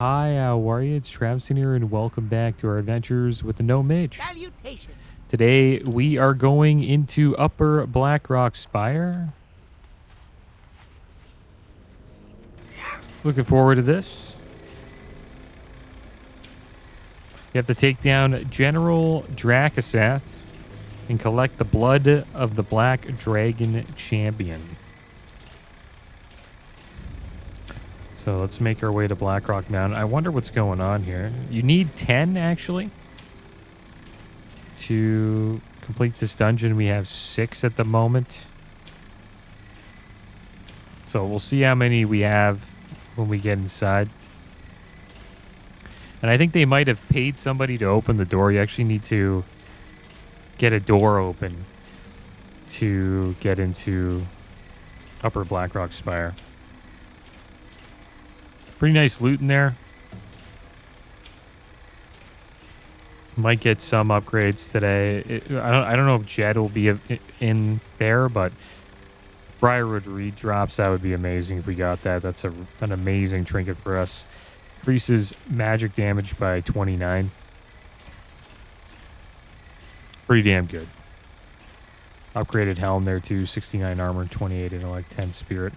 Hi, how are you? It's Travis here, and welcome back to our adventures with the Gnome Mage. Salutations. Today, we are going into Upper Blackrock Spire. Looking forward to this. You have to take down General Drakkisath and collect the blood of the Black Dragon Champion. So let's make our way to Blackrock Mountain. I wonder what's going on here. You need 10, actually, to complete this dungeon. We have 6 at the moment. So we'll see how many we have when we get inside. And I think they might have paid somebody to open the door. You actually need to get a door open to get into Upper Blackrock Spire. Pretty nice loot in there. Might get some upgrades today. I don't know if Jed will be in there, but Briarwood Reed drops. That would be amazing if we got that. That's an amazing trinket for us. Increases magic damage by 29. Pretty damn good. Upgraded helm there too. 69 armor, 28 intellect, 10 spirit.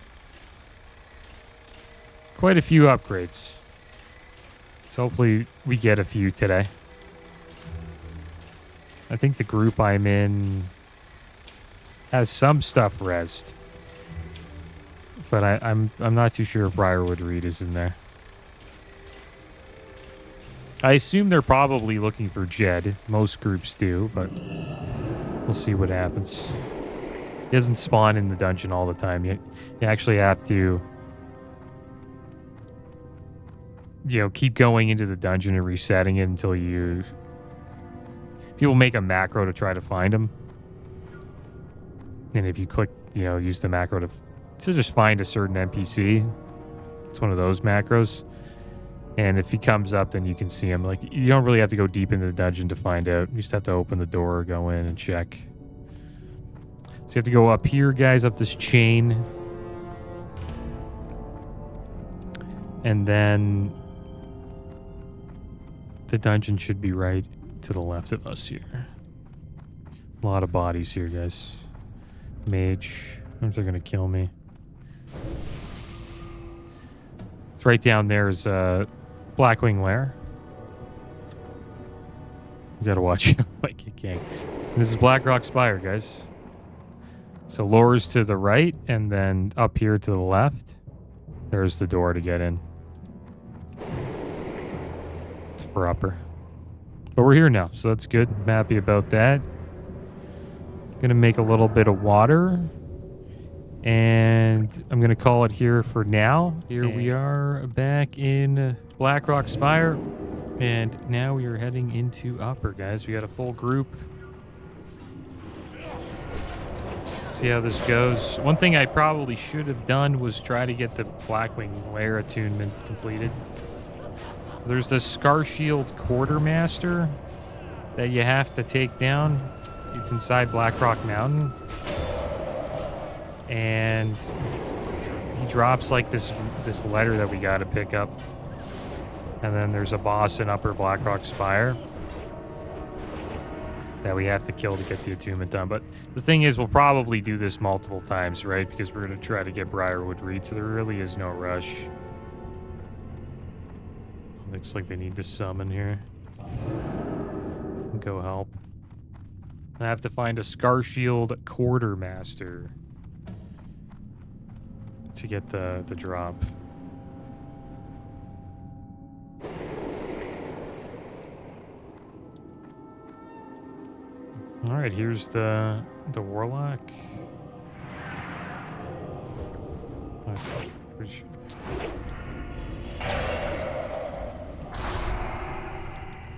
Quite a few upgrades. So hopefully we get a few today. I think the group I'm in has some stuff rezzed. But I'm not too sure if Briarwood Reed is in there. I assume they're probably looking for Jed. Most groups do, but we'll see what happens. He doesn't spawn in the dungeon all the time. You actually have to, keep going into the dungeon and resetting it until people make a macro to try to find him. And if you click, use the macro to just find a certain NPC, it's one of those macros. And if he comes up, then you can see him. Like, you don't really have to go deep into the dungeon to find out. You just have to open the door, go in, and check. So you have to go up here, guys, up this chain. And then the dungeon should be right to the left of us here. A lot of bodies here, guys. Mage. I wonder if they're going to kill me. It's right down there is Blackwing Lair. You gotta watch like you can. This is Blackrock Spire, guys. So lowers to the right, and then up here to the left. There's the door to get in. It's for upper. But we're here now, so that's good. I'm happy about that. Gonna make a little bit of water. And I'm going to call it here for now. Here we are back in Blackrock Spire. And now we are heading into Upper, guys. We got a full group. See how this goes. One thing I probably should have done was try to get the Blackwing Lair attunement completed. There's the Scar Shield Quartermaster that you have to take down. It's inside Blackrock Mountain. And he drops like this letter that we got to pick up. And then there's a boss in Upper Blackrock Spire that we have to kill to get the attunement done. But the thing is, we'll probably do this multiple times, right? Because we're going to try to get Briarwood Reed, so there really is no rush. Looks like they need to summon here. Go help. I have to find a Scar Shield Quartermaster to get the drop. All right, here's the warlock. Pretty sure.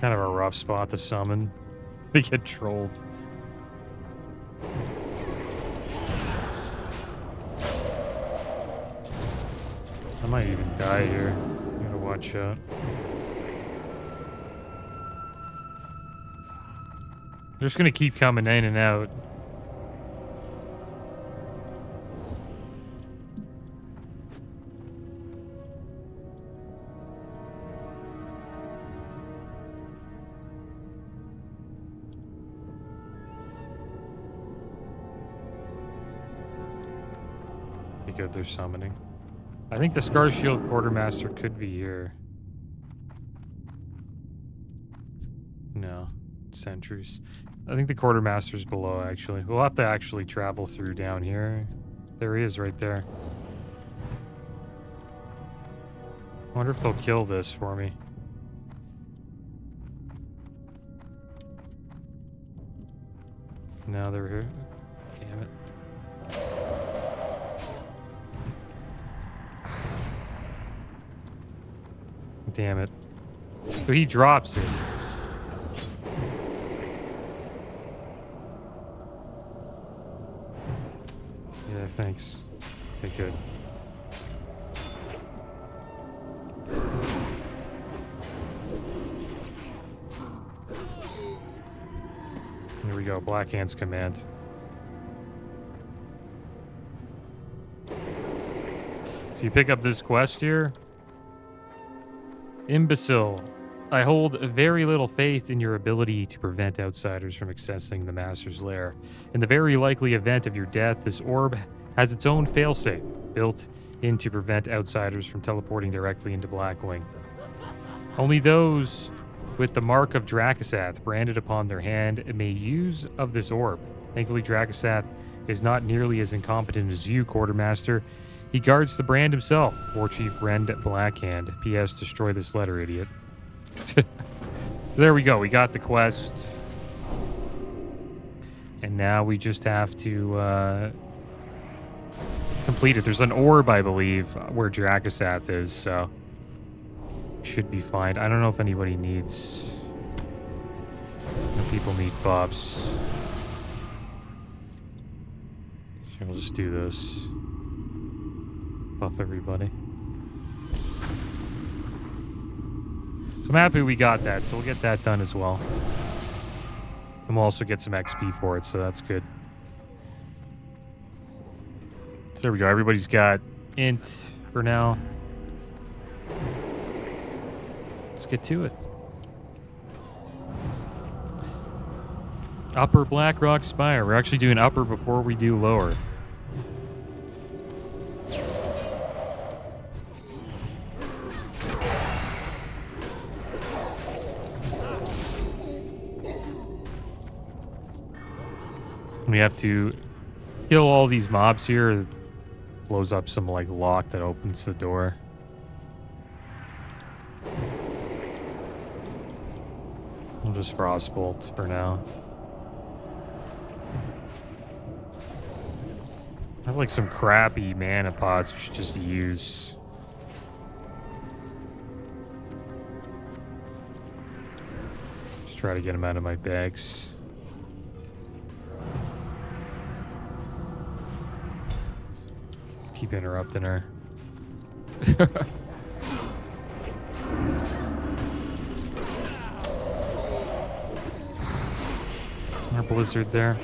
Kind of a rough spot to summon. They get trolled. I might even die here. I gotta watch out. They're just gonna keep coming in and out. pretty good they're summoning. I think the Scar Shield Quartermaster could be here. No. Sentries. I think the Quartermaster's below, actually. We'll have to actually travel through down here. There he is right there. I wonder if they'll kill this for me. No, they're here. Damn it. Damn it. So he drops it. Yeah, thanks. Okay, good. Here we go, Blackhand's command. So you pick up this quest here. Imbecile, I hold very little faith in your ability to prevent outsiders from accessing the Master's Lair. In the very likely event of your death, this orb has its own failsafe built in to prevent outsiders from teleporting directly into Blackwing. Only those with the mark of Drakkisath branded upon their hand may use of this orb. Thankfully, Drakkisath is not nearly as incompetent as you, Quartermaster. He guards the brand himself. Warchief Rend Blackhand. P.S. Destroy this letter, idiot. So there we go. We got the quest. And now we just have to complete it. There's an orb, I believe, where Drakkisath is, so should be fine. I don't know if anybody needs... people need buffs. So we'll just do this. Buff everybody. So I'm happy we got that, so we'll get that done as well. And we'll also get some XP for it, so that's good. So there we go. Everybody's got int for now. Let's get to it. Upper Blackrock Spire. We're actually doing upper before we do lower. We have to kill all these mobs here. It blows up some like lock that opens the door. We'll just frostbolt for now. I have like some crappy mana pots we should just use. Just try to get them out of my bags. Keep interrupting her. Our blizzard there.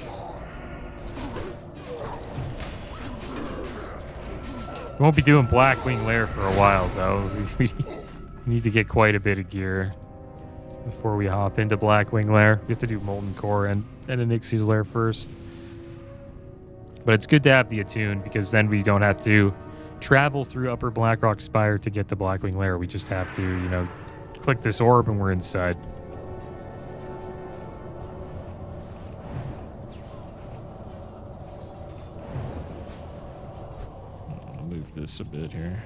We won't be doing Blackwing Lair for a while, though. We need to get quite a bit of gear before we hop into Blackwing Lair. We have to do Molten Core and Onyxia's Lair first. But it's good to have the Attune, because then we don't have to travel through Upper Blackrock Spire to get to Blackwing Lair. We just have to, you know, click this orb and we're inside. I'll move this a bit here.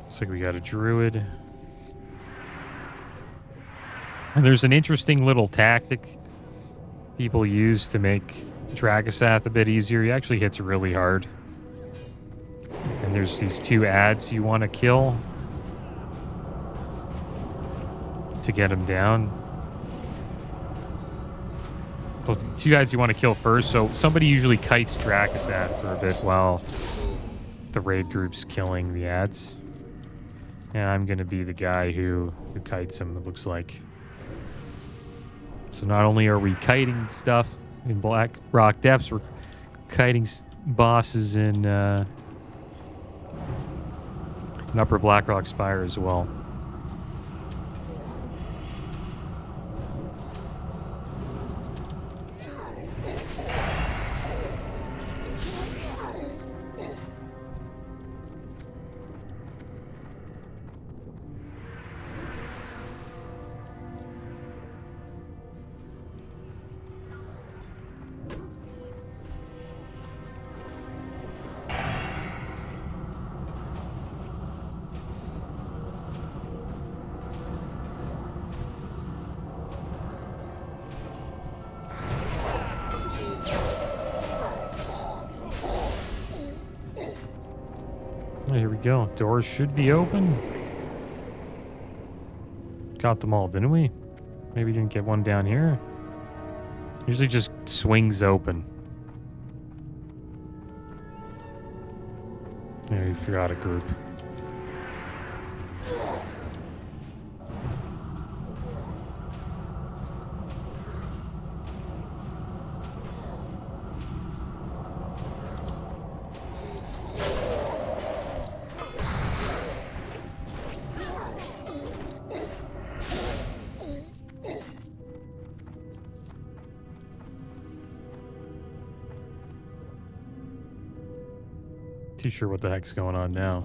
Looks like we got a druid. And there's an interesting little tactic people use to make Drakkisath a bit easier. He actually hits really hard. And there's these two adds you want to kill to get him down. Well, two guys you want to kill first. So somebody usually kites Drakkisath for a bit while the raid group's killing the adds. And I'm going to be the guy who kites him, it looks like. So not only are we kiting stuff in Black Rock Depths, we're kiting bosses in Upper Blackrock Spire as well. Here we go. Doors should be open. Got them all, didn't we? Maybe we didn't get one down here. Usually just swings open. Yeah, you forgot a group. Too sure what the heck's going on now.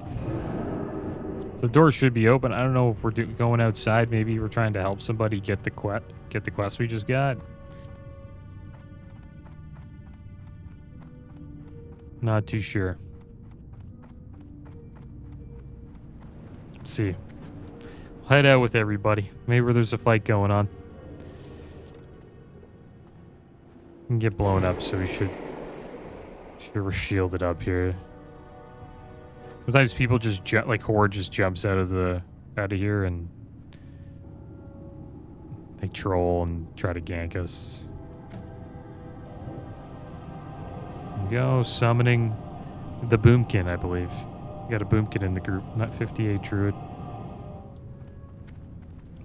The door should be open. I don't know if we're going outside. Maybe we're trying to help somebody get the quest we just got. Not too sure. Let's see. We'll head out with everybody. Maybe there's a fight going on. We can get blown up, so we should we're shielded up here. Sometimes people just like Horde just jumps out of here and they troll and try to gank us. There we go, summoning the Boomkin, I believe. We got a Boomkin in the group, not 58 Druid.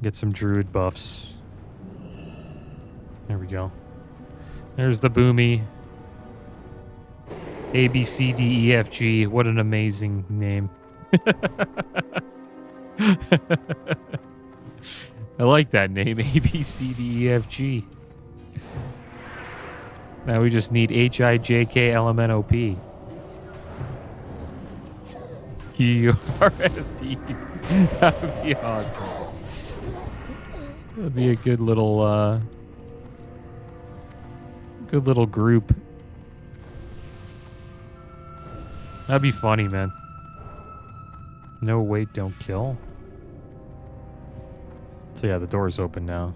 Get some Druid buffs. There we go. There's the Boomy. A, B, C, D, E, F, G. What an amazing name. I like that name. A, B, C, D, E, F, G. Now we just need H, I, J, K, L, M, N, O, P. Q, U, R, S, T. That would be awesome. That'd be a good little group. That'd be funny, man. No, wait, don't kill. So yeah, the door's open now.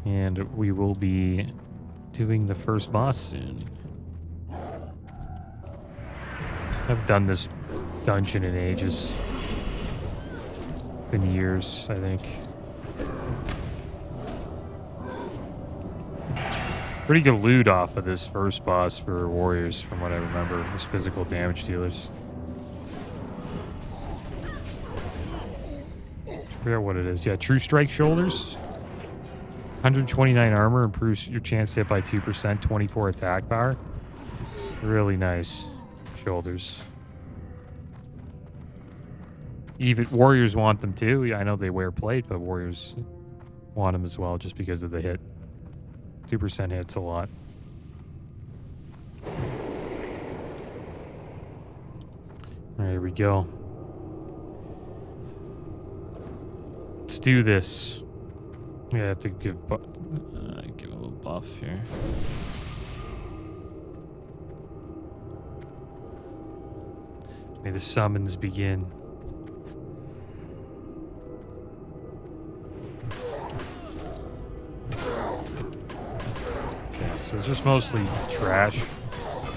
And we will be doing the first boss soon. I've done this dungeon in ages. Been years, I think. Pretty good loot off of this first boss for warriors, from what I remember. As physical damage dealers. I forget what it is. Yeah, True Strike shoulders. 129 armor, improves your chance to hit by 2%, 24 attack power. Really nice shoulders. Even warriors want them too. Yeah, I know they wear plate, but warriors want them as well just because of the hit. 2% hits a lot. There we go. Let's do this. Yeah, I have to give a little buff here. May the summons begin. So it's just mostly trash.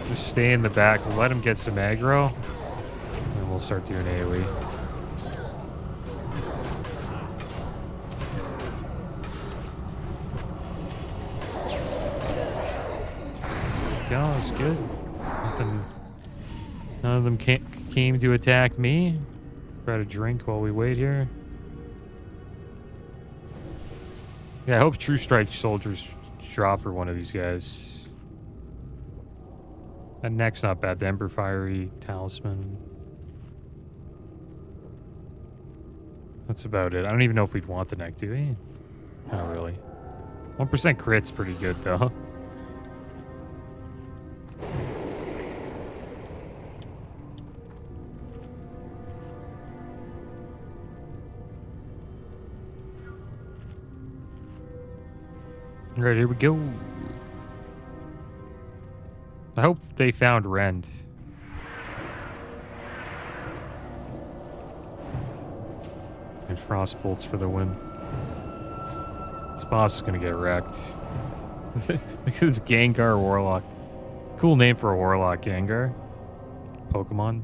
Just stay in the back. We'll let him get some aggro. And we'll start doing AoE. Go, it's good. None of them came to attack me. Try to drink while we wait here. Yeah, I hope True Strike soldiers draw for one of these guys. That neck's not bad. The Ember Fiery Talisman. That's about it. I don't even know if we'd want the neck, do we? Not really. 1% crit's pretty good, though. Alright, here we go. I hope they found Rend. And Frostbolts for the win. This boss is gonna get wrecked. Look at this Gengar Warlock. Cool name for a Warlock, Gengar. Pokemon.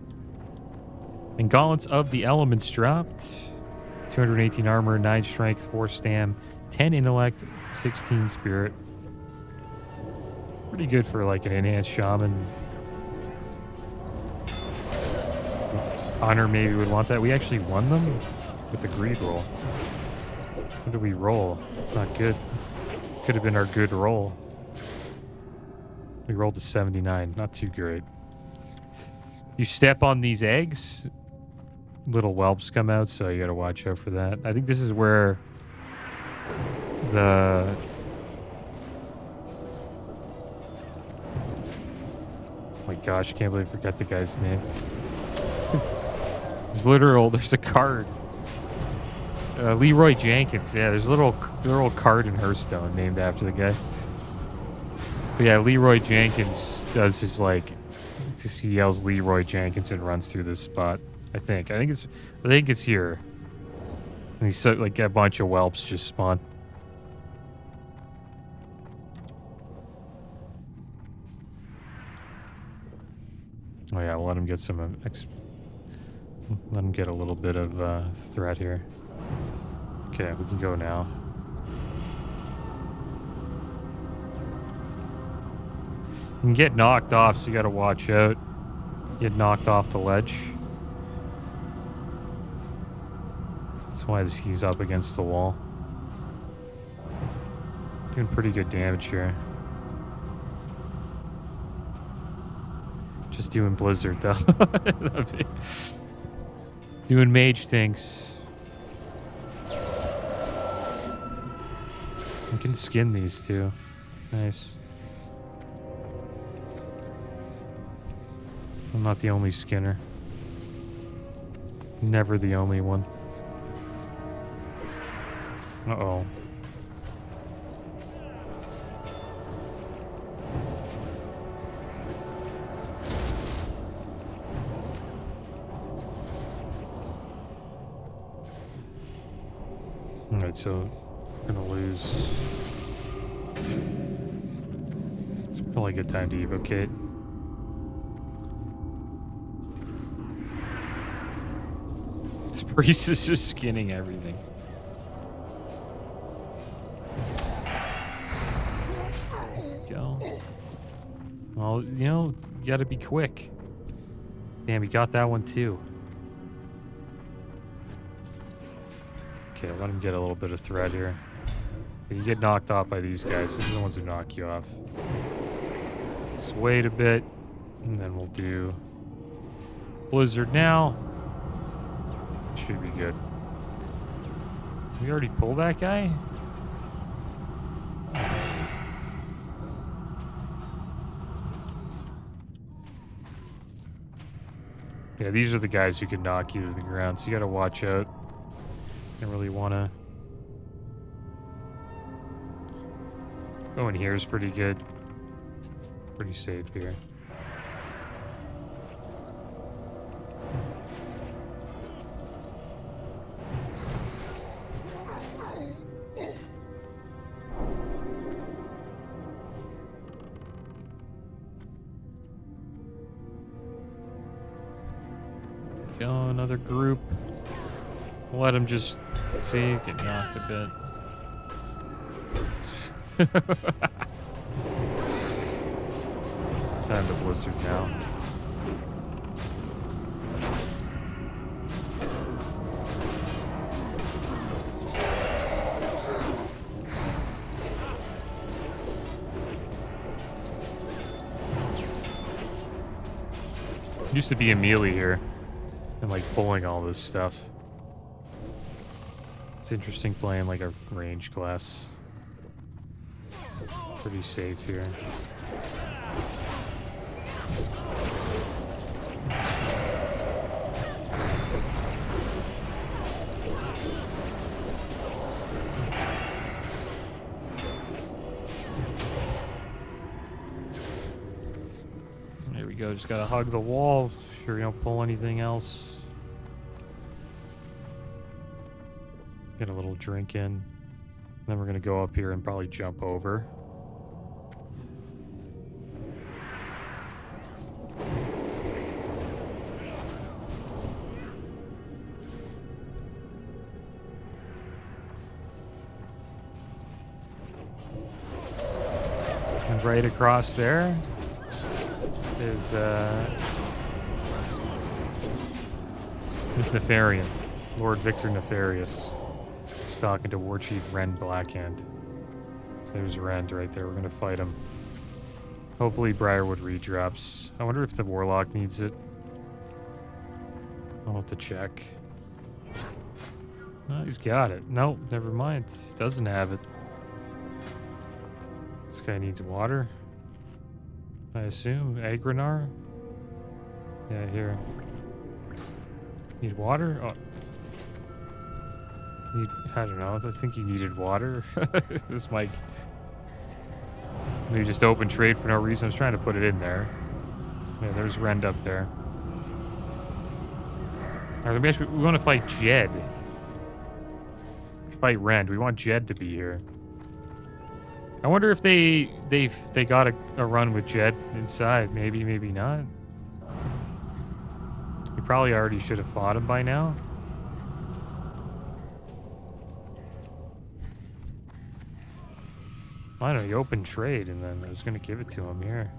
And Gauntlets of the Elements dropped. 218 armor, 9 strength, 4 stam, 10 intellect, 16 spirit. Pretty good for like an enhanced shaman. Honor maybe would want that. We actually won them with the greed roll. What did we roll? It's not good. Could have been our good roll. We rolled a 79. Not too great. You step on these eggs, little whelps come out, so you gotta watch out for that. I think this is where the... Oh my gosh, I can't believe I forgot the guy's name. There's a card. Leroy Jenkins, yeah, there's a little card in Hearthstone named after the guy. But yeah, Leroy Jenkins does his like, just he yells Leroy Jenkins and runs through this spot. I think it's here. And he's so, like a bunch of whelps just spawn. Oh yeah, let him get some let him get a little bit of threat here. Okay, we can go now. You can get knocked off, so you gotta watch out. Get knocked off the ledge. That's why he's up against the wall. Doing pretty good damage here. Just doing Blizzard though. Doing mage things. We can skin these two. Nice. I'm not the only skinner. Never the only one. Uh-oh. Alright, so we're gonna lose. It's probably a good time to evocate. This priest is just skinning everything. Go. Well, you know, you gotta be quick. Damn, he got that one too. Okay, let him get a little bit of threat here. You get knocked off by these guys. These are the ones who knock you off. Just wait a bit, and then we'll do Blizzard now. Should be good. We already pulled that guy? Yeah, these are the guys who can knock you to the ground, so you gotta watch out. Don't really wanna... Going here is pretty good. Pretty safe here. Go, another group. We'll let him just see, get knocked a bit. Time to Blizzard now. Used to be a melee here and like pulling all this stuff. It's interesting playing like a range class. Pretty safe here. There we go. Just gotta hug the wall. Sure you don't pull anything else. Get a little drink in. Then we're gonna go up here and probably jump over. right across there is Nefarian. Lord Victor Nefarious. He's talking to Warchief Rend Blackhand. So there's Rend right there. We're going to fight him. Hopefully Briarwood redrops. I wonder if the Warlock needs it. I'll have to check. Oh, he's got it. Nope, never mind. He doesn't have it. This guy needs water. I assume. Agranar? Yeah, here. Need water? Oh. I don't know. I think he needed water. This mic. Maybe just open trade for no reason. I was trying to put it in there. Yeah, there's Rend up there. Alright, we want to fight Jed. Fight Rend. We want Jed to be here. I wonder if they got a run with Jed inside. Maybe, maybe not. We probably already should have fought him by now. I don't know, you open trade and then I was gonna give it to him here.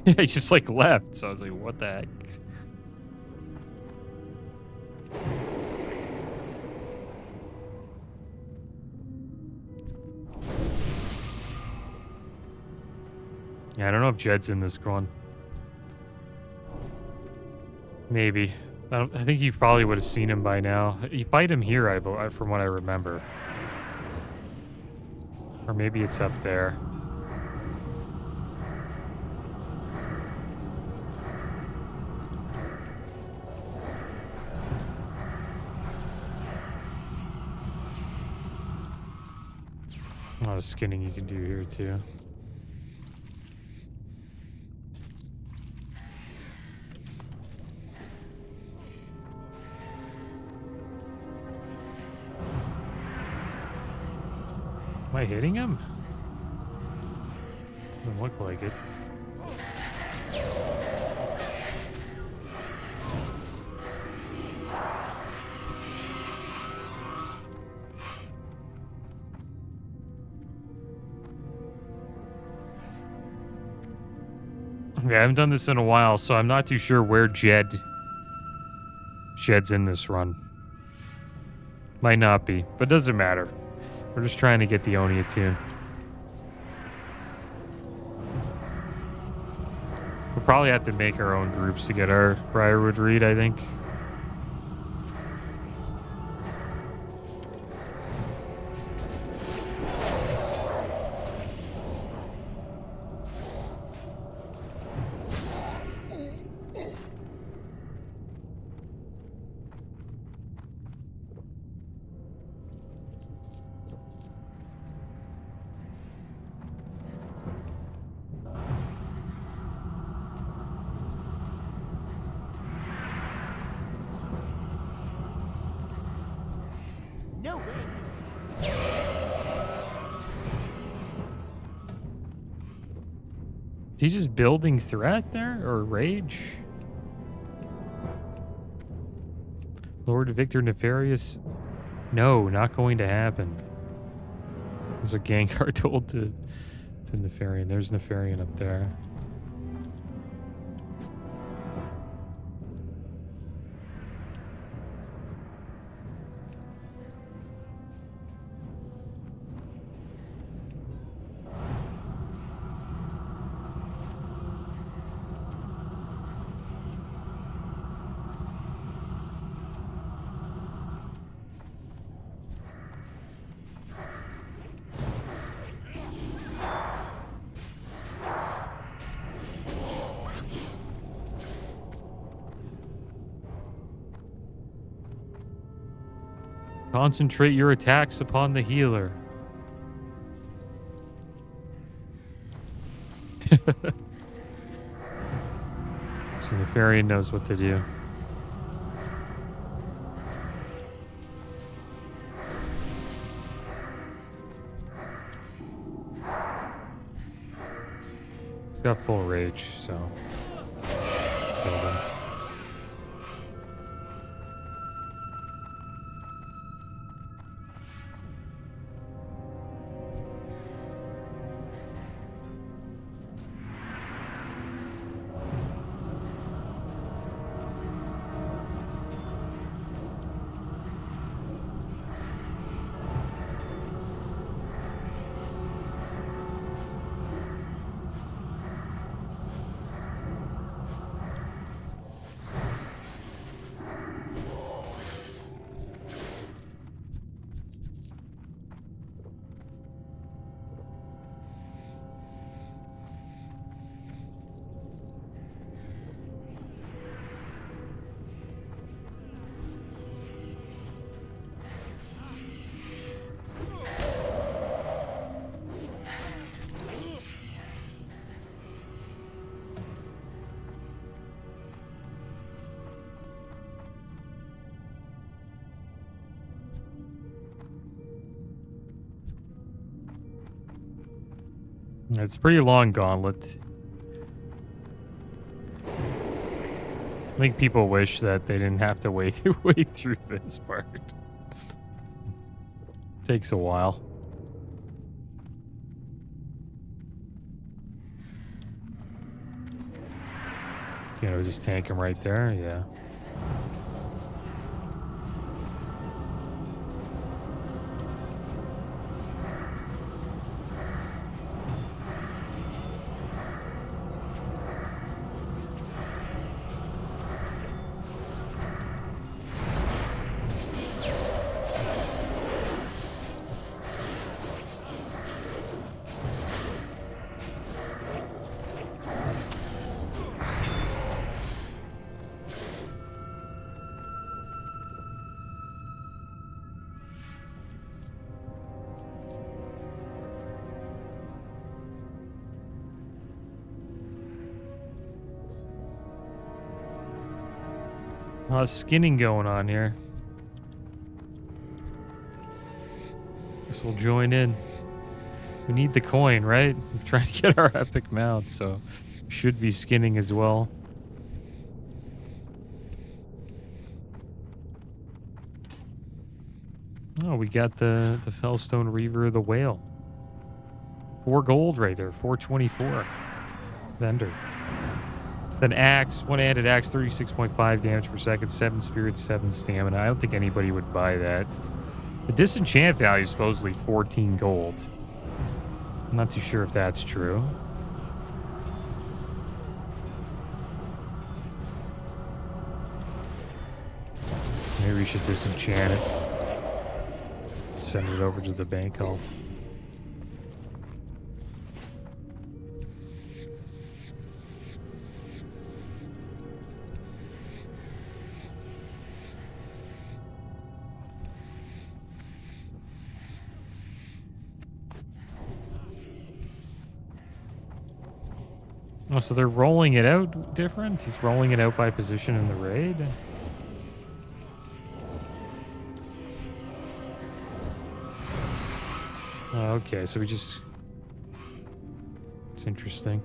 Yeah, he just like left, so I was like, what the heck? Yeah, I don't know if Jed's in this one. Maybe. I think you probably would have seen him by now. You fight him here, from what I remember. Or maybe it's up there. A lot of skinning you can do here, too. Am I hitting him? Doesn't look like it. Okay, I haven't done this in a while, so I'm not too sure where Jed's in this run. Might not be, but doesn't matter. We're just trying to get the Oni attune. We'll probably have to make our own groups to get our Briarwood read, I think. Is he just building threat there? Or rage? Lord Victor Nefarious? No, not going to happen. There's what Gengar told to Nefarian. There's Nefarian up there. Concentrate your attacks upon the healer. So Nefarian knows what to do. He's got full rage, so killed him. It's a pretty long gauntlet. I think people wish that they didn't have to wait through this part. Takes a while. You know, just tank him right there, yeah. A lot of skinning going on here. Guess we'll join in. We need the coin, right? We're trying to get our epic mount, so should be skinning as well. Oh, we got the Fellstone Reaver of the Whale. 4 gold right there, 424. Vendor. Then axe, one-handed axe, 36.5 damage per second, 7 spirits, 7 stamina. I don't think anybody would buy that. The disenchant value is supposedly 14 gold. I'm not too sure if that's true. Maybe we should disenchant it. Send it over to the bank alt. Oh, so they're rolling it out different? He's rolling it out by position in the raid? Oh, okay, so we just... It's interesting.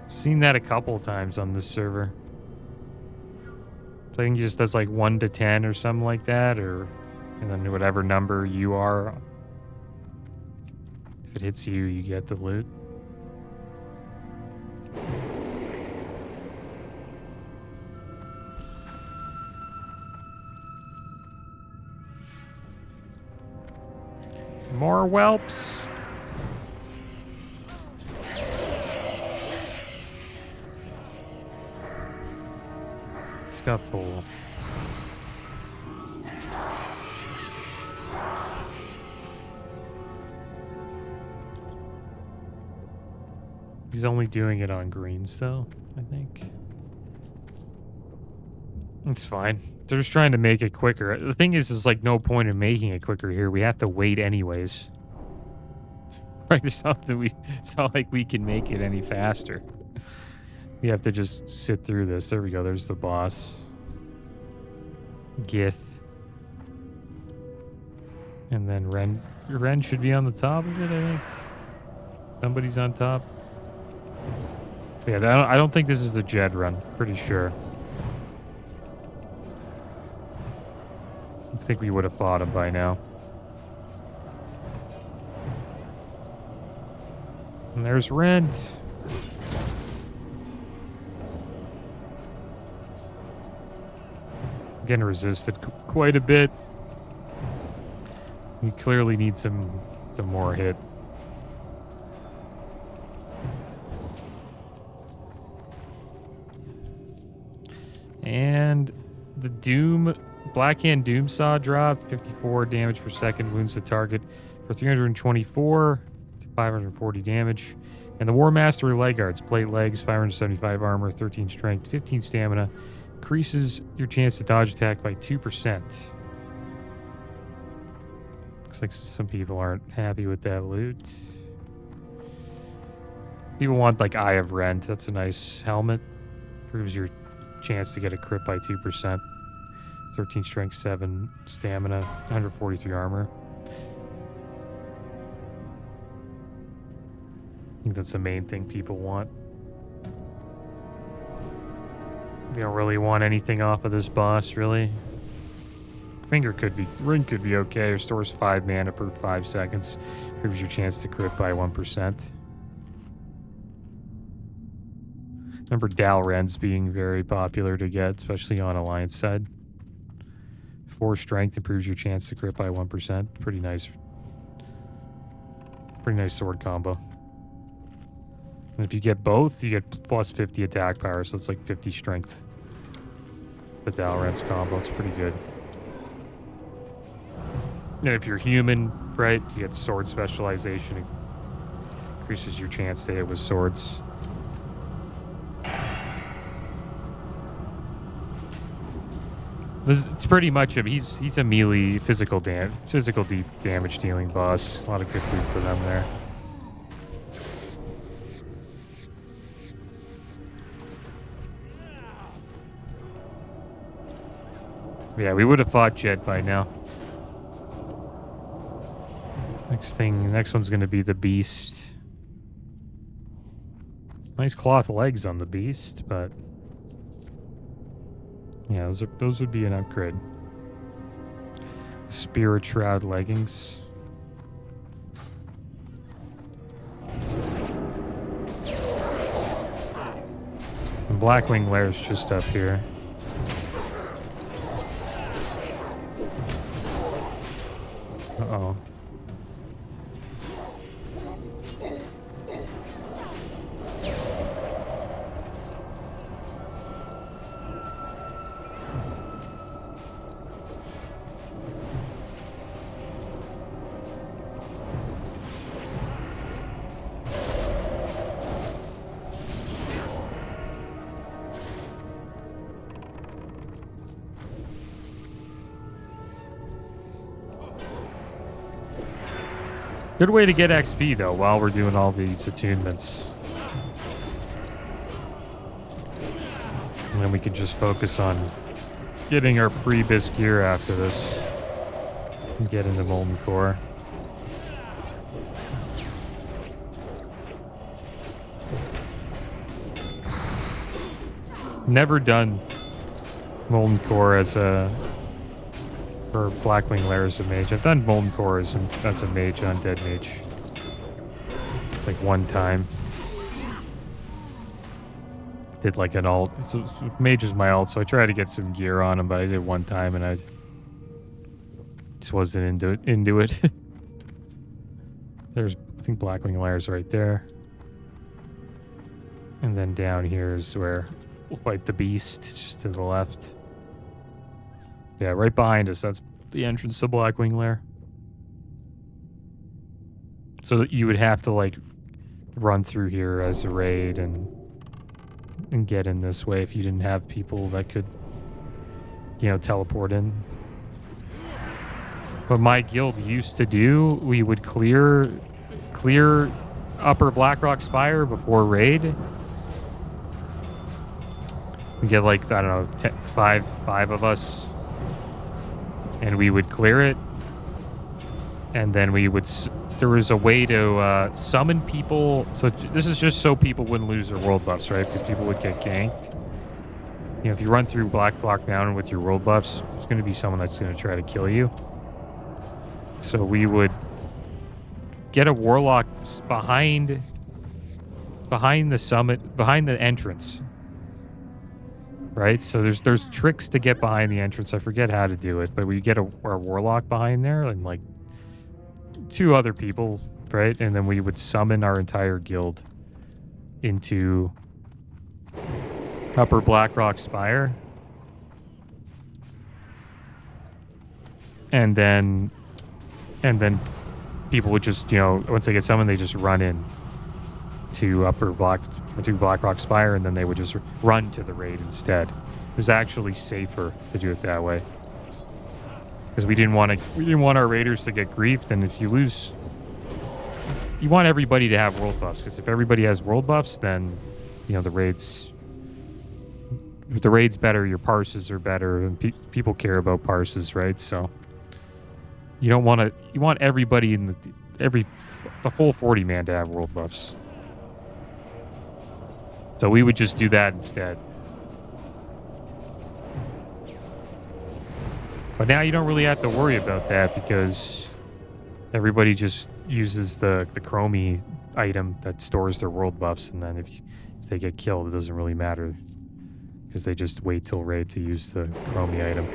Seen that a couple times on this server. So I think he just does like 1 to 10 or something like that, or... And then whatever number you are... If it hits you, you get the loot. More whelps. Scuffle. He's only doing it on greens, though, I think. It's fine. They're just trying to make it quicker. The thing is, there's like no point in making it quicker here. We have to wait anyways. Right? It's not like we can make it any faster. We have to just sit through this. There we go. There's the boss. Gith. And then Ren should be on the top of it, I think. Somebody's on top. Yeah, I don't think this is the Jed run. Pretty sure. I think we would have fought him by now. And there's Rent. Getting resisted quite a bit. We clearly need some more hit. And the Doom... Blackhand Doomsaw dropped 54 damage per second, wounds the target for 324 to 540 damage. And the War Mastery leg guards, plate legs, 575 armor, 13 strength, 15 stamina, increases your chance to dodge attack by 2%. Looks like some people aren't happy with that loot. People want like Eye of Rent. That's a nice helmet. Improves your chance to get a crit by 2%. 13 strength, 7 stamina, 143 armor. I think that's the main thing people want. They don't really want anything off of this boss, really. Ring could be okay. Restores 5 mana per 5 seconds. Improves your chance to crit by 1%. Remember Dalren's being very popular to get, especially on Alliance side. 4 strength improves your chance to crit by 1%. Pretty nice. Pretty nice sword combo. And if you get both, you get plus 50 attack power, so it's like 50 strength. The Dalren's combo, it's pretty good. And if you're human, right, you get sword specialization. It increases your chance to hit with swords. It's pretty much him. He's a melee physical deep damage dealing boss. A lot of good food for them there. Yeah, we would have fought Jet by now. Next one's gonna be the Beast. Nice cloth legs on the Beast, but yeah, those would be an upgrade. Spirit Shroud leggings. And Blackwing Lair's just up here. Uh-oh. Good way to get XP, though, while we're doing all these attunements. And then we can just focus on getting our pre-bis gear after this. And get into Molten Core. Never done Molten Core as a... for Blackwing Lair as a mage. I've done Molten Core as a mage on Dead Mage. Like one time. Did like an alt. So mage is my alt, so I tried to get some gear on him, but I did one time and I just wasn't into it. There's, I think Blackwing Lair's right there. And then down here is where we'll fight the Beast, just to the left. Yeah, right behind us. That's the entrance to Blackwing Lair. So that you would have to like run through here as a raid and get in this way if you didn't have people that could, you know, teleport in. What my guild used to do, we would clear Upper Blackrock Spire before raid. We get like, I don't know, five of us. And we would clear it, and then we would... There was a way to summon people. So this is just so people wouldn't lose their world buffs, right? Because people would get ganked. You know, if you run through Black Block Mountain with your world buffs, there's going to be someone that's going to try to kill you. So we would get a warlock behind the summit, behind the entrance. Right, so there's tricks to get behind the entrance. I forget how to do it, but we get our warlock behind there and like 2 other people, right? And then we would summon our entire guild into Upper Blackrock Spire, and then people would just, you know, once they get summoned, they just run in to Blackrock Spire, and then they would just run to the raid instead. It was actually safer to do it that way because we didn't want our raiders to get griefed. And if you lose, you want everybody to have world buffs, because if everybody has world buffs, then you know the raid's better, your parses are better, and people care about parses, right? So you want everybody in the full 40 man to have world buffs. So we would just do that instead. But now you don't really have to worry about that because everybody just uses the chromie item that stores their world buffs, and then if they get killed, it doesn't really matter because they just wait till raid to use the chromie item.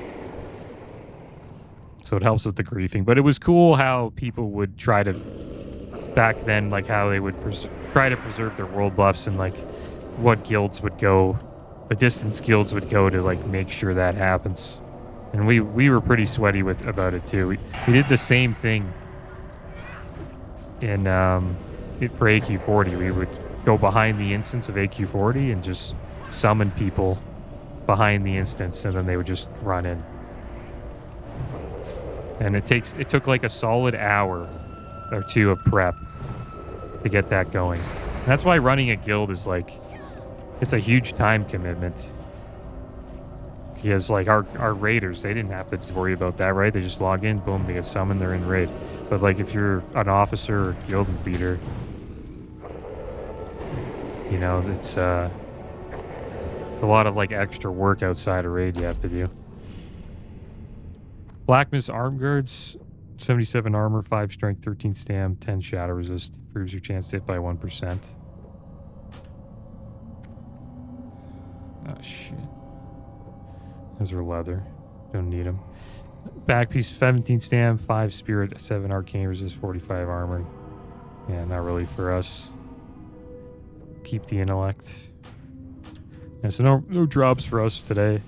So it helps with the griefing. But it was cool how people would try to, back then, like how they would try to preserve their world buffs, and like what guilds would go, the distance guilds would go to like make sure that happens. And we were pretty sweaty about it too. We did the same thing in for AQ40. We would go behind the instance of AQ40 and just summon people behind the instance, and then they would just run in. And it took like a solid hour or two of prep to get that going. And that's why running a guild is like, it's a huge time commitment. Because like our raiders, they didn't have to worry about that, right? They just log in, boom, they get summoned, they're in raid. But like if you're an officer or guild leader, you know, it's a lot of like extra work outside of raid you have to do. Black Mist Arm Guards, 77 armor, 5 strength, 13 stam, 10 shadow resist. Improves your chance to hit by 1%. Oh shit. Those are leather. Don't need them. Back piece, 17 stam, 5 spirit, 7 arcane resist, 45 armor. Yeah, not really for us. Keep the intellect. Yeah, so no drops for us today.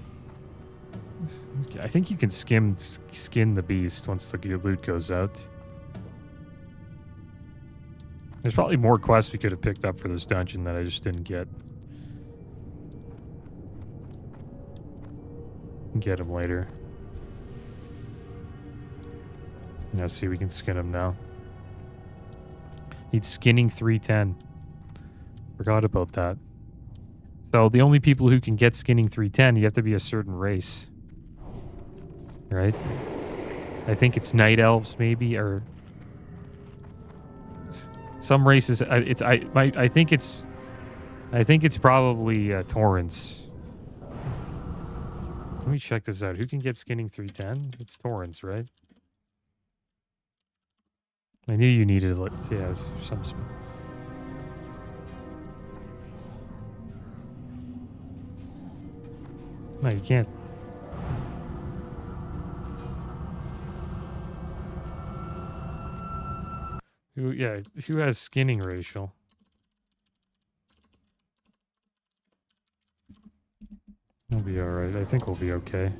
I think you can skin the beast once the loot goes out. There's probably more quests we could have picked up for this dungeon that I just didn't get. Get them later. Yeah, see, we can skin them now. Need skinning 310. Forgot about that. So the only people who can get skinning 310, you have to be a certain race. Right? I think it's night elves, maybe, or some races. I think it's probably Torrents. Let me check this out. Who can get skinning 310? It's Torrents, right? I knew you needed, like, yeah, some. No, you can't. Who has skinning racial? We'll be alright. I think we'll be okay.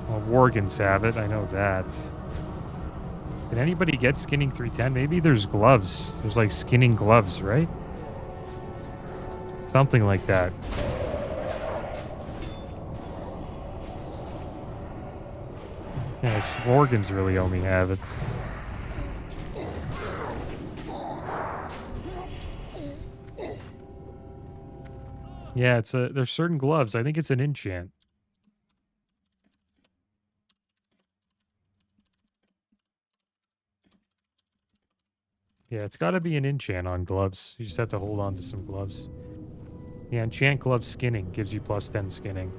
Well, Worgans have it. I know that. Can anybody get skinning 310? Maybe there's gloves. There's like skinning gloves, right? Something like that. Yeah, Worgans really only have it. Yeah, there's certain gloves. I think it's an enchant. Yeah, it's got to be an enchant on gloves. You just have to hold on to some gloves. Yeah, enchant glove skinning gives you plus 10 skinning.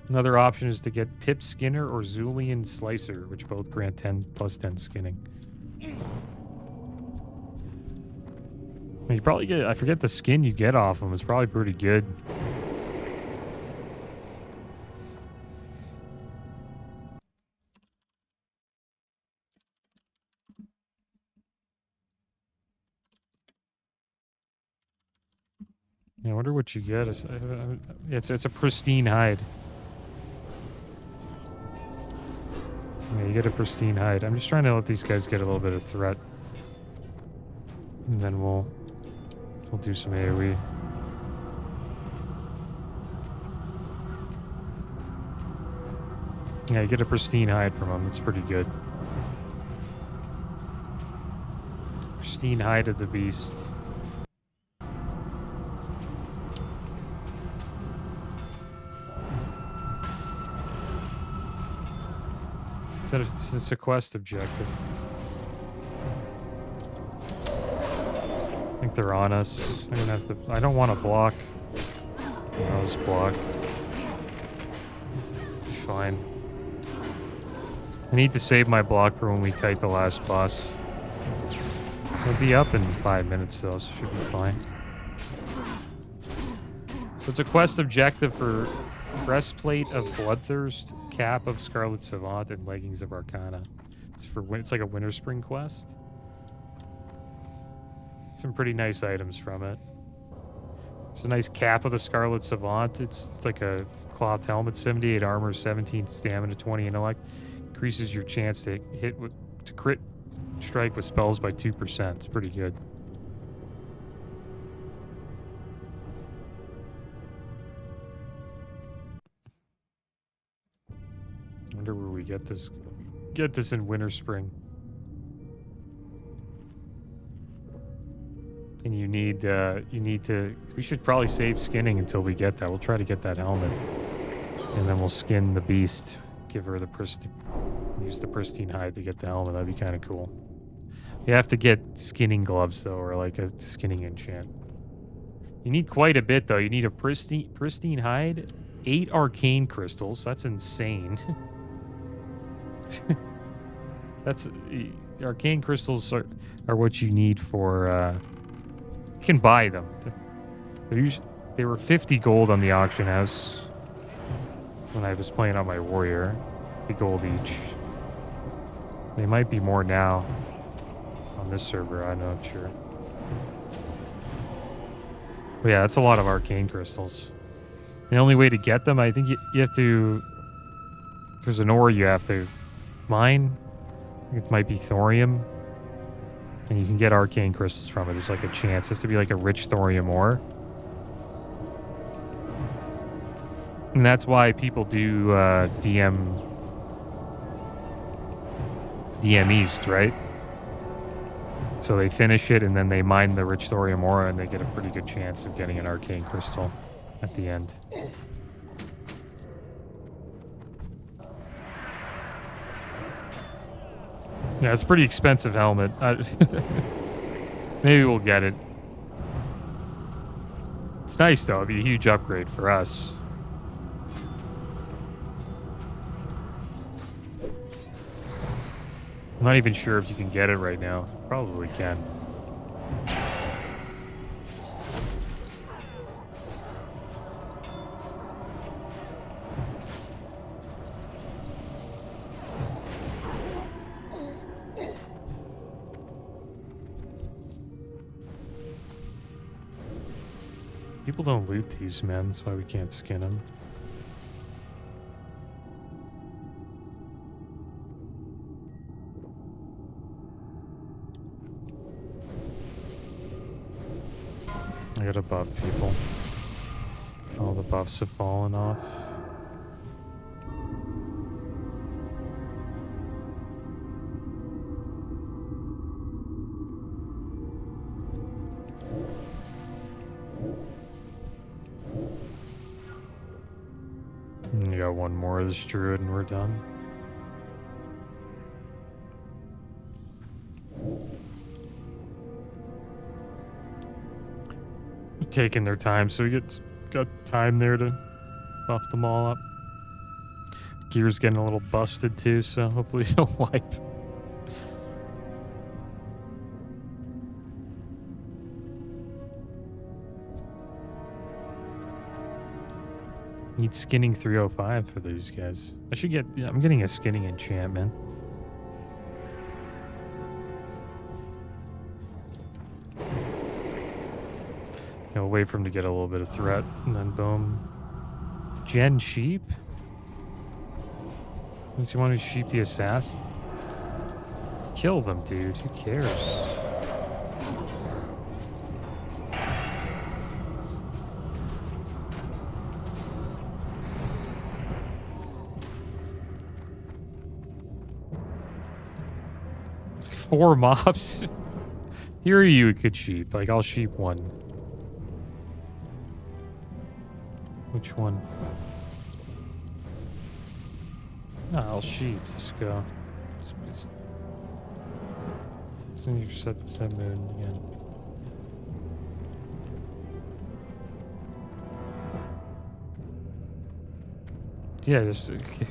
Another option is to get Pip Skinner or Zulian Slicer, which both grant 10 plus 10 skinning. You probably get, I forget the skin you get off them. It's probably pretty good. Yeah, I wonder what you get. It's a pristine hide. Yeah, you get a pristine hide. I'm just trying to let these guys get a little bit of threat. And then we'll do some AoE. Yeah, you get a pristine hide from them. That's pretty good. Pristine hide of the beast. So it's a quest objective. they're on us. I'm gonna have to. I don't want to block. I'll just block. Fine. I need to save my block for when we kite the last boss. It'll be up in 5 minutes though, so should be fine. So it's a quest objective for Breastplate of Bloodthirst, Cap of Scarlet Savant, and Leggings of Arcana. It's like a Winter Spring quest. Some pretty nice items from it. There's a nice cap of the Scarlet Savant. It's like a cloth helmet, 78 armor, 17 stamina, 20 intellect. Increases your chance to crit strike with spells by 2%. It's pretty good. I wonder where we get this. Get this in Winter Spring. And you need to. We should probably save skinning until we get that. We'll try to get that helmet, and then we'll skin the beast. Give her the pristine. Use the pristine hide to get the helmet. That'd be kind of cool. You have to get skinning gloves though, or like a skinning enchant. You need quite a bit though. You need a pristine hide, 8 arcane crystals. That's insane. That's arcane crystals are what you need for. You can buy them. They were 50 gold on the auction house when I was playing on my warrior. 50 gold each. They might be more now on this server. I'm not sure. But yeah, that's a lot of arcane crystals. The only way to get them, I think you have to. There's an ore you have to mine. I think it might be thorium. And you can get arcane crystals from it. There's like a chance. It has to be like a rich thorium ore. And that's why people do DM East, right? So they finish it and then they mine the rich thorium ore and they get a pretty good chance of getting an arcane crystal at the end. Yeah, it's a pretty expensive helmet. Maybe we'll get it. It's nice though. It'd be a huge upgrade for us. I'm not even sure if you can get it right now. Probably can. People don't loot these men, that's why we can't skin them. I gotta buff people. All the buffs have fallen off. We got one more of this druid and we're done. They're taking their time, so we got time there to buff them all up. Gear's getting a little busted too, so hopefully it'll wipe. Need skinning 305 for these guys. I should get. Yeah, I'm getting a skinning enchantment. I'll wait for him to get a little bit of threat, and then boom. Gen sheep? Don't you want to sheep the assassin? Kill them, dude. Who cares? It's like 4 mobs. Here you could sheep. Like, I'll sheep one. Which one? No, I'll sheep. Just go. Just you set moon again. Yeah, just... Okay.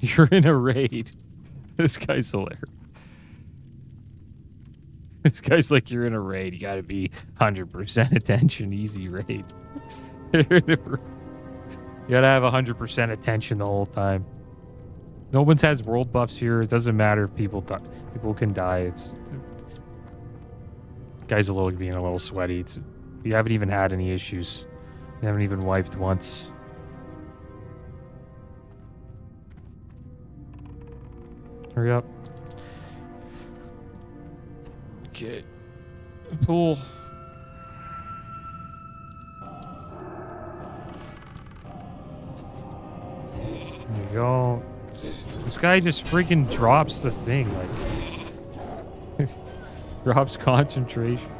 You're in a raid. This guy's hilarious. This guy's like, you're in a raid. You gotta be 100% attention. Easy raid. You gotta have 100% attention the whole time. No one's has world buffs here. It doesn't matter if people can die. It's guy's being a little sweaty. You haven't even had any issues. You haven't even wiped once. Hurry up. Okay. Pull. There you go. This guy just freaking drops the thing, like drops concentration.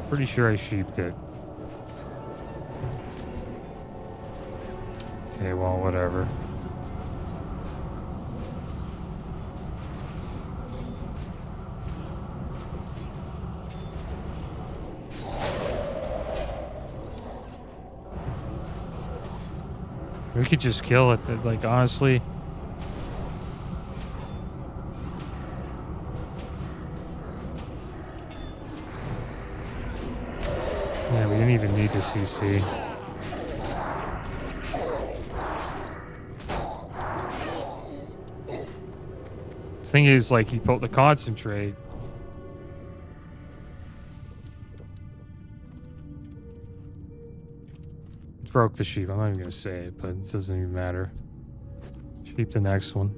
Pretty sure I sheeped it. Okay, well, whatever. We could just kill it. It's like, honestly. Yeah, we didn't even need the CC. The thing is, like, he put the concentrate. Broke the sheep. I'm not even gonna say it, but it doesn't even matter. Sheep the next one.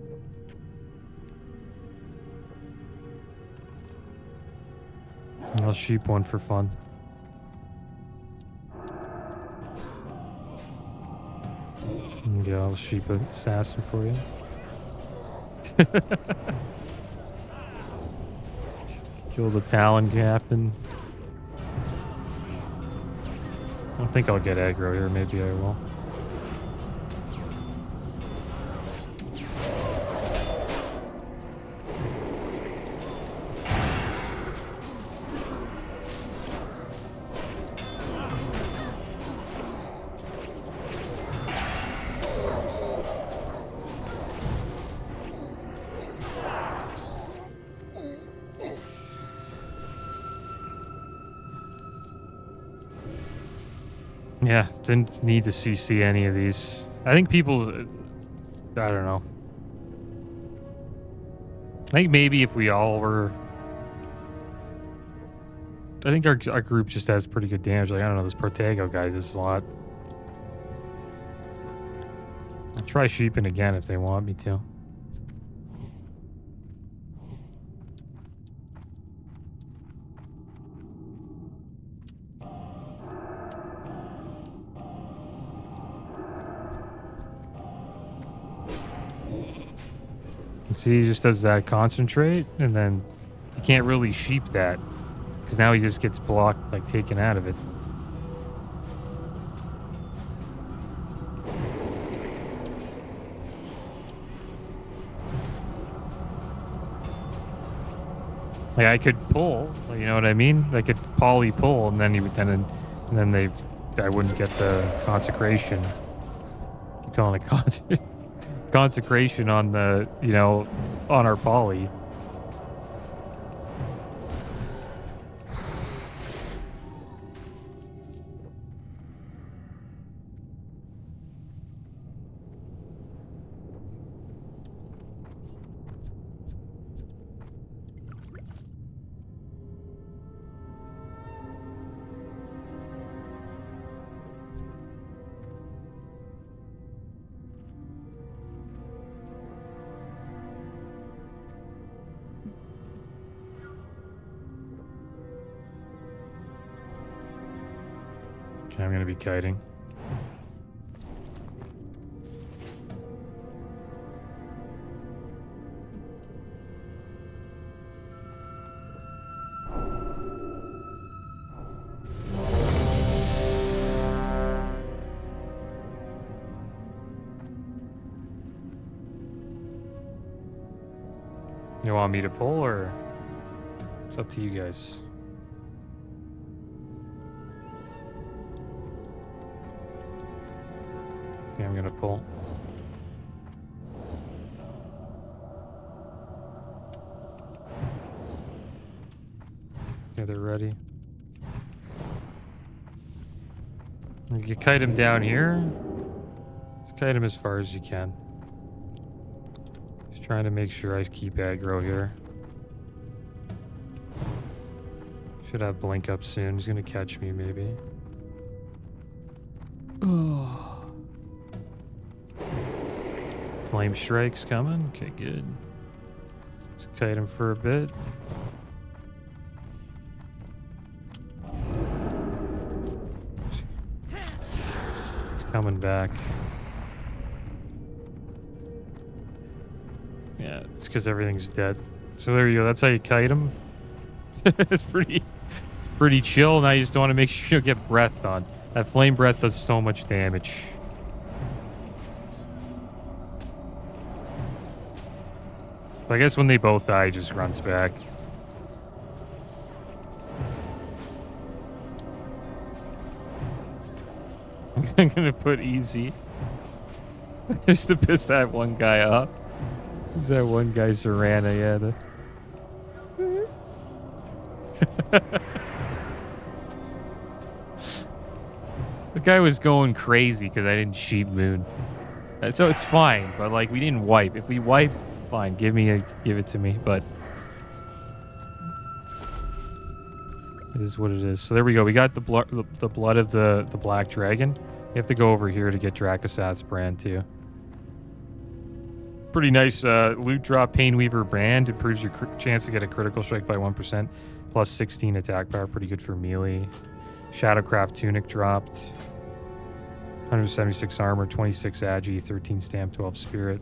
And I'll sheep one for fun. Yeah, I'll sheep an assassin for you. Kill the Talon captain. I don't think I'll get aggro here. Maybe I will. Yeah, didn't need to CC any of these. I think people... I don't know. I think maybe if we all were... I think our group just has pretty good damage. Like, I don't know, this Protego guy does a lot. I'll try sheeping again if they want me to. See, he just does that concentrate, and then you can't really sheep that because now he just gets blocked, like taken out of it. Like I could pull, you know what I mean? I could poly pull, and then he would I wouldn't get the consecration. Keep calling it consecration on the, on our poly. Okay, I'm going to be kiting. You want me to pull, or it's up to you guys? Okay, I'm gonna pull. Okay, they're ready. You can kite him down here. Just kite him as far as you can. Just trying to make sure I keep aggro here. Should have blink up soon. He's gonna catch me, maybe. Oh. Flame strike's coming. Okay, good. Let's kite him for a bit. Coming back. Yeah, it's because everything's dead. So there you go. That's how you kite him. It's pretty chill. Now you just don't want to make sure you get breath on. That flame breath does so much damage. So I guess when they both die, he just runs back. I'm gonna put easy. Just to piss that one guy off. Who's that one guy, Serana? Yeah, the guy was going crazy because I didn't sheep moon. So it's fine, but like we didn't wipe. If we wipe, fine. Give it to me. But this is what it is. So there we go. We got the blood of the black dragon. You have to go over here to get Drakkisath's brand too. Pretty nice loot drop. Painweaver brand improves your chance to get a critical strike by 1%, plus 16 attack power. Pretty good for melee. Shadowcraft tunic dropped. 176 armor, 26 agi, 13 stamp, 12 spirit.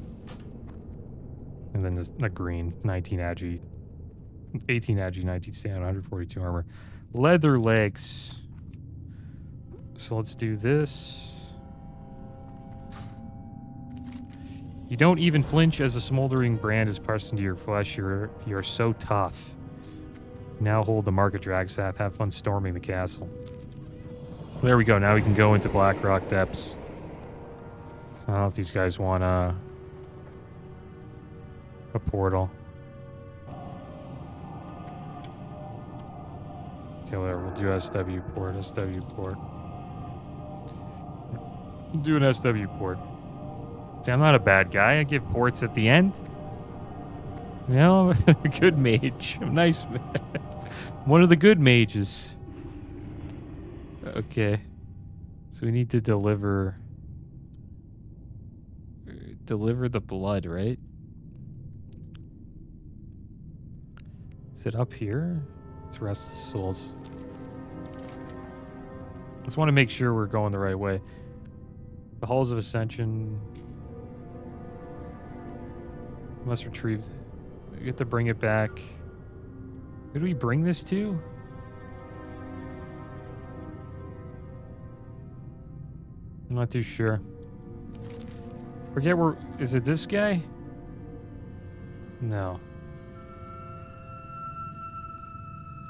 And then this, a green, 19 agi, 18 agi, 19 stamp, 142 armor. Leather legs. So let's do this. You don't even flinch as a smoldering brand is parsed into your flesh. You're so tough. Now hold the market, Drakkisath. Have fun storming the castle. There we go. Now we can go into Blackrock Depths. I don't know if these guys want a portal. Okay, whatever. We'll do SW port. SW port. We'll do an SW port. See, I'm not a bad guy. I give ports at the end. You know, good mage. I'm nice. One of the good mages. Okay. So we need to deliver the blood, right? Is it up here? It's Rest of the Souls. Just want to make sure we're going the right way. The Halls of Ascension. Must retrieve. We get to bring it back. Who do we bring this to? I'm not too sure. Forget where... Is it this guy? No.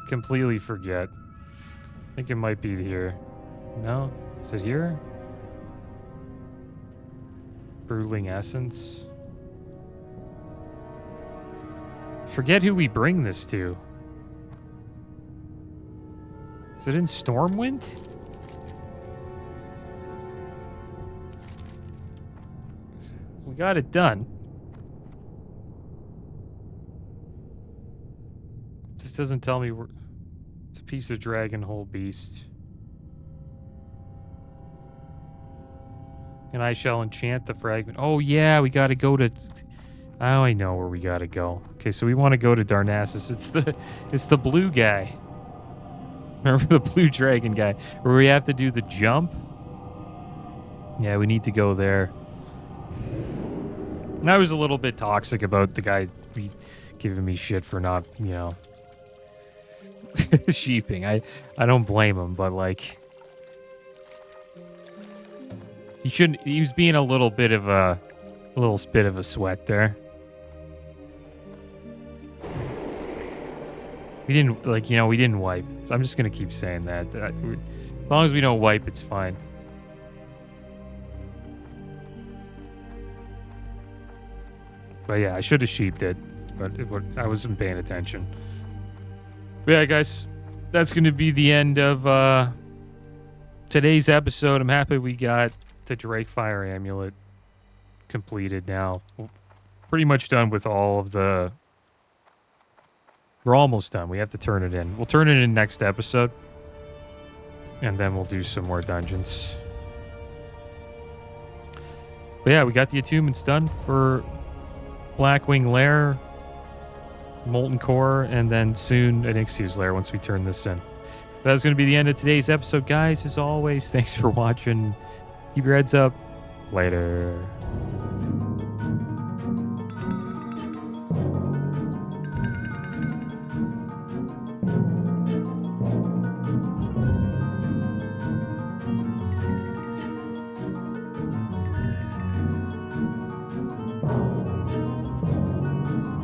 Completely forget. I think it might be here. No? Is it here? Broodling Essence. Forget who we bring this to. Is it in Stormwind? We got it done. Just doesn't tell me where. It's a piece of dragon whole beast. And I shall enchant the fragment. Oh yeah, we gotta go to... Oh, I know where we gotta go. Okay, so we want to go to Darnassus. It's the blue guy. Remember the blue dragon guy? Where we have to do the jump? Yeah, we need to go there. And I was a little bit toxic about the guy giving me shit for not, you know, sheeping. I don't blame him, but like... He was being a little bit of a spit of a sweat there. We didn't, like, we didn't wipe. So I'm just going to keep saying that. As long as we don't wipe, it's fine. But yeah, I should have sheeped it, but I wasn't paying attention. But yeah, guys, that's going to be the end of today's episode. I'm happy we got the Drakefire Amulet completed now. We're pretty much done with all of the... We're almost done. We have to turn it in. We'll turn it in next episode. And then we'll do some more dungeons. But yeah, we got the attunements done for Blackwing Lair, Molten Core, and then soon Anixia's Lair once we turn this in. That's going to be the end of today's episode, guys. As always, thanks for watching. Keep your heads up. Later.